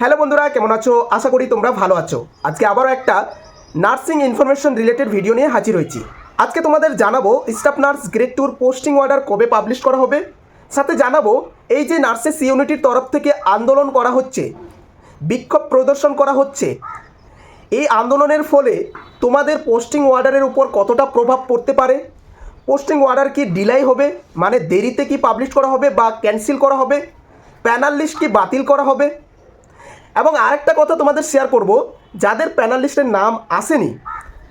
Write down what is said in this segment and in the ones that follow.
Hello বন্ধুরা, কেমন আছো? আশা করি তোমরা ভালো আছো। আজকে আবারও একটা নার্সিং ইনফরমেশন রিলেটেড ভিডিও নিয়ে হাজির হয়েছি। আজকে তোমাদের জানাবো staff nurse grade 2 posting order কবে পাবলিশ করা হবে, সাথে জানাবো এই যে নার্সেস ইউনিটির তরফ থেকে আন্দোলন করা হচ্ছে, বিক্ষোভ প্রদর্শন করা হচ্ছে, এই আন্দোলনের ফলে তোমাদের পোস্টিং অর্ডারের উপর কতটা প্রভাব পড়তে পারে। পোস্টিং অর্ডার কি ডিলাই হবে, মানে দেরিতে কি পাবলিশ করা হবে বা ক্যান্সেল করা হবে, প্যানাল লিস্ট কি বাতিল করা হবে, এবং আরেকটা কথা তোমাদের শেয়ার করব, যাদের প্যানাল লিস্টের নাম আসেনি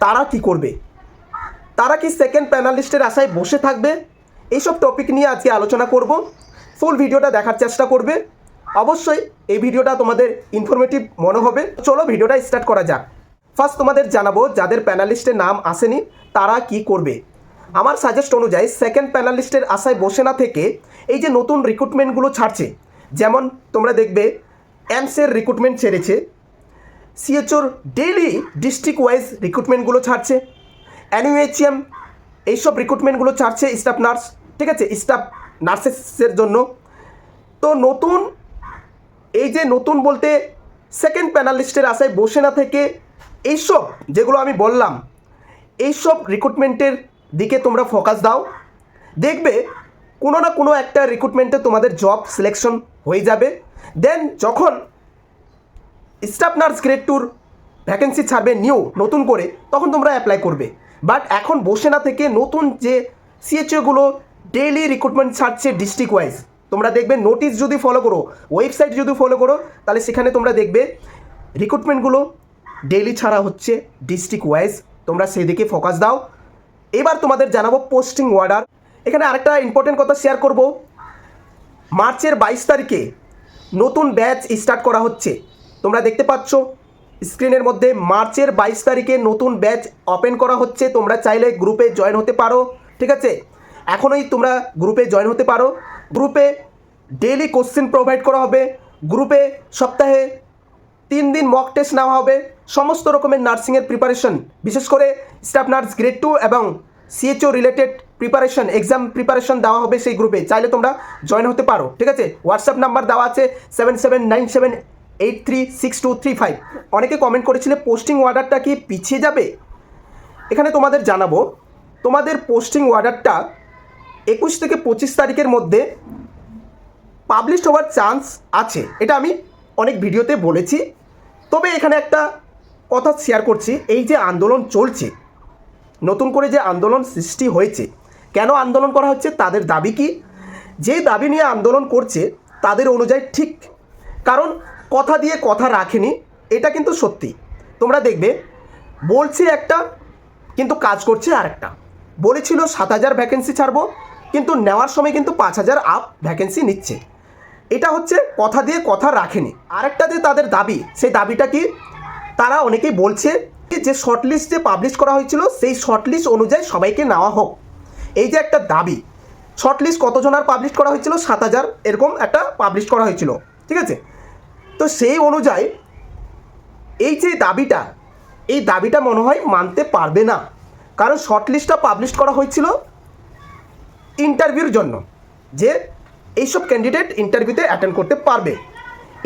তারা কি করবে, তারা কি সেকেন্ড প্যানাল লিস্টের আশায় বসে থাকবে। এইসব টপিক নিয়ে আজকে আলোচনা করব। ফুল ভিডিওটা দেখার চেষ্টা করবে। অবশ্যই এই ভিডিওটা তোমাদের ইনফরমেটিভ মনে হবে। চলো ভিডিওটা স্টার্ট করা যাক। ফার্স্ট তোমাদের জানাবো যাদের প্যানাল লিস্টের নাম আসেনি তারা কি করবে। আমার সাজেস্ট অনুযায়ী সেকেন্ড প্যানাল লিস্টের আশায় বসে না থেকে এই যে নতুন রিক্রুটমেন্টগুলো ছাড়ছে, যেমন তোমরা দেখবে এমসের রিক্রুটমেন্ট ছেড়েছে, সিএচওর ডেইলি ডিস্ট্রিক্ট ওয়াইজ রিক্রুটমেন্টগুলো ছাড়ছে, এনইউএইচএম এইসব রিক্রুটমেন্টগুলো ছাড়ছে স্টাফ নার্স, ঠিক আছে, স্টাফ নার্সেসের জন্য। তো নতুন এই যে নতুন বলতে সেকেন্ড প্যানাল লিস্টের আশায় বসে না থেকে এইসব যেগুলো আমি বললাম এইসব রিক্রুটমেন্টের দিকে তোমরা ফোকাস দাও। দেখবে কোনো না কোনো একটা রিক্রুটমেন্টে তোমাদের জব সিলেকশন হয়ে যাবে। দেন যখন স্টাফ নার্স গ্রেড 2 ভ্যাকেন্সি ছাড়বে নতুন করে, তখন তোমরা অ্যাপ্লাই করবে। বাট এখন বসে না থেকে নতুন যে সিএচওগুলো ডেইলি রিক্রুটমেন্ট ছাড়ছে ডিস্ট্রিক্ট ওয়াইজ, তোমরা দেখবে নোটিশ যদি ফলো করো, ওয়েবসাইট যদি ফলো করো, তাহলে সেখানে তোমরা দেখবে রিক্রুটমেন্টগুলো ডেইলি ছাড়া হচ্ছে ডিস্ট্রিক্ট ওয়াইজ। তোমরা সেদিকে ফোকাস দাও। এবার তোমাদের জানাবো পোস্টিং অর্ডার। এখানে আরেকটা ইম্পর্টেন্ট কথা শেয়ার করব। মার্চের 22 তারিখে নতুন ব্যাচ স্টার্ট করা হচ্ছে। তোমরা দেখতে পাচ্ছ স্ক্রিনের মধ্যে মার্চের 22 তারিখে নতুন ব্যাচ ওপেন করা হচ্ছে। তোমরা চাইলে গ্রুপে জয়েন হতে পারো, ঠিক আছে, এখনই তোমরা গ্রুপে জয়েন হতে পারো। গ্রুপে ডেইলি কোশ্চেন প্রোভাইড করা হবে। গ্রুপে সপ্তাহে 3 দিন মক টেস্ট নেওয়া হবে। সমস্ত রকমের নার্সিংয়ের প্রিপারেশন, বিশেষ করে স্টাফ নার্স গ্রেড 2 এবং সিএচও রিলেটেড প্রিপারেশন, এক্সাম প্রিপারেশন দেওয়া হবে সেই গ্রুপে। চাইলে তোমরা জয়েন হতে পারো, ঠিক আছে। হোয়াটসঅ্যাপ নাম্বার দেওয়া আছে 7797836235। অনেকে কমেন্ট করেছিলে পোস্টিং অর্ডারটা কি পিছিয়ে যাবে। এখানে তোমাদের জানাবো তোমাদের পোস্টিং অর্ডারটা 21 থেকে 25 তারিখের মধ্যে পাবলিশ হওয়ার চান্স আছে। এটা আমি অনেক ভিডিওতে বলেছি। তবে এখানে একটা কথা শেয়ার করছি, এই যে আন্দোলন চলছে, নতুন করে যে আন্দোলন সৃষ্টি হয়েছে, কেন আন্দোলন করা হচ্ছে, তাদের দাবি কি, যে দাবি নিয়ে আন্দোলন করছে তাদের অনুযায়ী ঠিক, কারণ কথা দিয়ে কথা রাখেনি, এটা কিন্তু সত্যি। তোমরা দেখবে বলছে একটা কিন্তু কাজ করছে আরেকটা। বলেছিল 7000 ভ্যাকেন্সি ছাড়বো, কিন্তু নেওয়ার সময় কিন্তু 5000 আপ ভ্যাকেন্সি নিচ্ছে। এটা হচ্ছে কথা দিয়ে কথা রাখেনি। আরেকটা যে তাদের দাবি, সেই দাবিটা কি, তারা অনেকেই বলছে যে শর্টলিস্ট যে পাবলিশ করা হয়েছিল সেই শর্টলিস্ট অনুযায়ী সবাইকে নেওয়া হোক। এই যে একটা দাবি, শর্টলিস্ট কতজন আর পাবলিশ করা হয়েছিল, 7000 এরকম একটা পাবলিশ করা হয়েছিল, ঠিক আছে। তো সেই অনুযায়ী এই যে দাবিটা, এই দাবিটা মনে হয় মানতে পারবে না, কারণ শর্টলিস্টটা পাবলিশ করা হয়েছিল ইন্টারভিউর জন্য, যে এইসব ক্যান্ডিডেট ইন্টারভিউতে অ্যাটেন্ড করতে পারবে।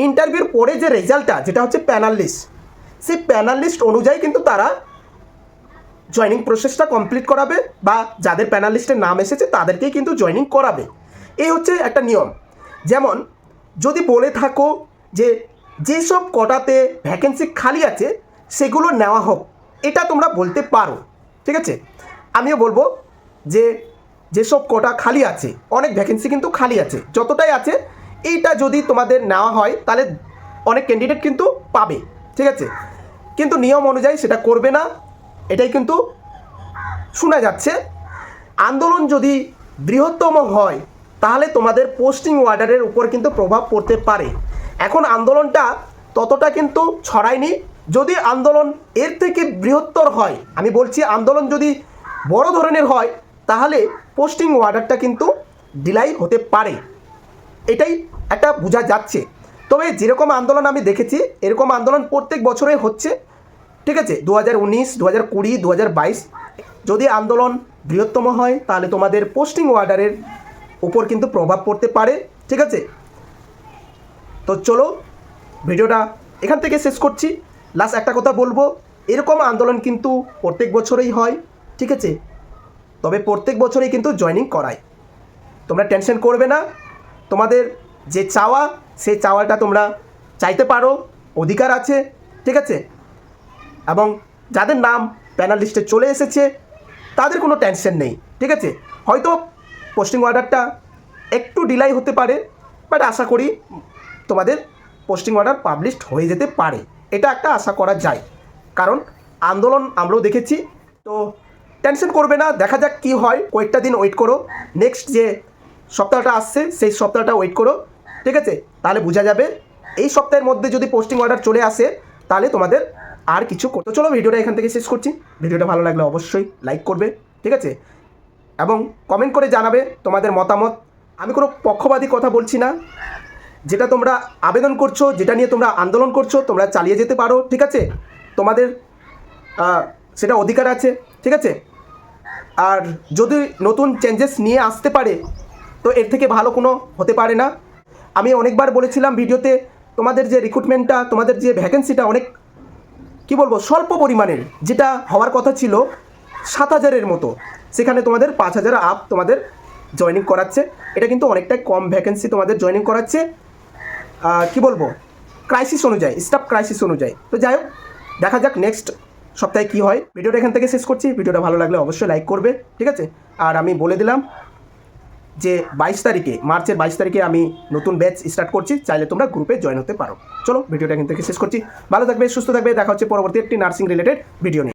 ইন্টারভিউর পরে যে রেজাল্টটা, যেটা হচ্ছে প্যানাল লিস্ট, সেই প্যানাল লিস্ট অনুযায়ী কিন্তু তারা জয়নিং প্রসেসটা কমপ্লিট করাবে, বা যাদের প্যানাল লিস্টের নাম এসেছে তাদেরকেই কিন্তু জয়নিং করাবে। এই হচ্ছে একটা নিয়ম। যেমন যদি বলে থাকো যে যেসব কোটাতে ভ্যাকেন্সি খালি আছে সেগুলো নেওয়া হোক, এটা তোমরা বলতে পারো, ঠিক আছে। আমিও বলবো যে যেসব কোটা খালি আছে, অনেক ভ্যাকেন্সি কিন্তু খালি আছে, যতটাই আছে এইটা যদি তোমাদের নেওয়া হয় তাহলে অনেক ক্যান্ডিডেট কিন্তু পাবে, ঠিক আছে। কিন্তু নিয়ম অনুযায়ী সেটা করবে না, এটাই কিন্তু শোনা যাচ্ছে। আন্দোলন যদি বৃহত্তম হয় তাহলে তোমাদের পোস্টিং অর্ডারের উপর কিন্তু প্রভাব পড়তে পারে। এখন আন্দোলনটা ততটা কিন্তু ছড়ায়নি। যদি আন্দোলন এর থেকে বৃহত্তর হয়, আমি বলছি আন্দোলন যদি বড় ধরনের হয়, তাহলে পোস্টিং অর্ডারটা কিন্তু ডিলাই হতে পারে, এটাই একটা বোঝা যাচ্ছে। তবে যেরকম আন্দোলন আমি দেখেছি এরকম আন্দোলন প্রত্যেক বছরে হচ্ছে, ঠিক আছে। 2019, 2020, 2022 যদি আন্দোলন বৃহত্তম হয় তাহলে তোমাদের পোস্টিং অর্ডারের উপর কিন্তু প্রভাব পড়তে পারে, ঠিক আছে। তো চলো ভিডিওটা এখান থেকে শেষ করছি। লাস্ট একটা কথা বলবো, এরকম আন্দোলন কিন্তু প্রত্যেক বছরেই হয়, ঠিক আছে? তবে প্রত্যেক বছরেই কিন্তু জয়েনিং করায়। তোমরা টেনশন করবে না, তোমাদের যে চাওয়া সেই চাওয়াটা তোমরা চাইতে পারো, অধিকার আছে, ঠিক আছে? এবং যাদের নাম প্যানেল লিস্টে চলে এসেছে তাদের কোনো টেনশন নেই, ঠিক আছে? হয়তো পোস্টিং অর্ডারটা একটু ডিলাই হতে পারে, বাট আশা করি তোমাদের পোস্টিং অর্ডার পাবলিশড হয়ে যেতে পারে, এটা একটা আশা করা যায়। কারণ আন্দোলন আমরাও দেখেছি, তো টেনশন করবে না, দেখা যাক কী হয়। কয়েকটা দিন ওয়েট করো, নেক্সট যে সপ্তাহটা আসছে সেই সপ্তাহটা ওয়েট করো, ঠিক আছে? তাহলে বোঝা যাবে। এই সপ্তাহের মধ্যে যদি পোস্টিং অর্ডার চলে আসে তাহলে তোমাদের আর কিছু করতে। চলো ভিডিওটা এখান থেকে শেষ করছি। ভিডিওটা ভালো লাগলে অবশ্যই লাইক করবে, ঠিক আছে? এবং কমেন্ট করে জানাবে তোমাদের মতামত। আমি কোনো পক্ষপাতী কথা বলছি না, যেটা তোমরা আবেদন করছো, যেটা নিয়ে তোমরা আন্দোলন করছো, তোমরা চালিয়ে যেতে পারো, ঠিক আছে? তোমাদের সেটা অধিকার আছে, ঠিক আছে? আর যদি নতুন চেঞ্জেস নিয়ে আসতে পারে তো এর থেকে ভালো কোনো হতে পারে না। আমি অনেকবার বলেছিলাম ভিডিওতে, তোমাদের যে রিক্রুটমেন্টটা, তোমাদের যে ভ্যাকেন্সিটা অনেক কি বলবো স্বল্প পরিমাণের, যেটা হওয়ার কথা ছিল 7,000-এর মতো, সেখানে তোমাদের 5,000 আপ তোমাদের জয়েনিং করাচ্ছে। এটা কিন্তু অনেকটাই কম ভ্যাকেন্সি তোমাদের জয়েনিং করাচ্ছে, কি বলবো ক্রাইসিস অনুযায়ী, স্টাফ ক্রাইসিস অনুযায়ী। তো যাই হোক, দেখা যাক নেক্সট সপ্তাহে কী হয়। ভিডিওটা এখান থেকে শেষ করছি। ভিডিওটা ভালো লাগলে অবশ্যই লাইক করবে, ঠিক আছে? আর আমি বলে দিলাম যে 22 তারিখে, মার্চের 22 তারিখে আমি নতুন ব্যাচ স্টার্ট করছি, চাইলে তোমরা গ্রুপে জয়েন হতে পারো। চলো ভিডিওটা এখান থেকে শেষ করছি। ভালো থাকবে, সুস্থ থাকবে, দেখা হচ্ছে পরবর্তী একটি নার্সিং রিলেটেড ভিডিও নিয়ে।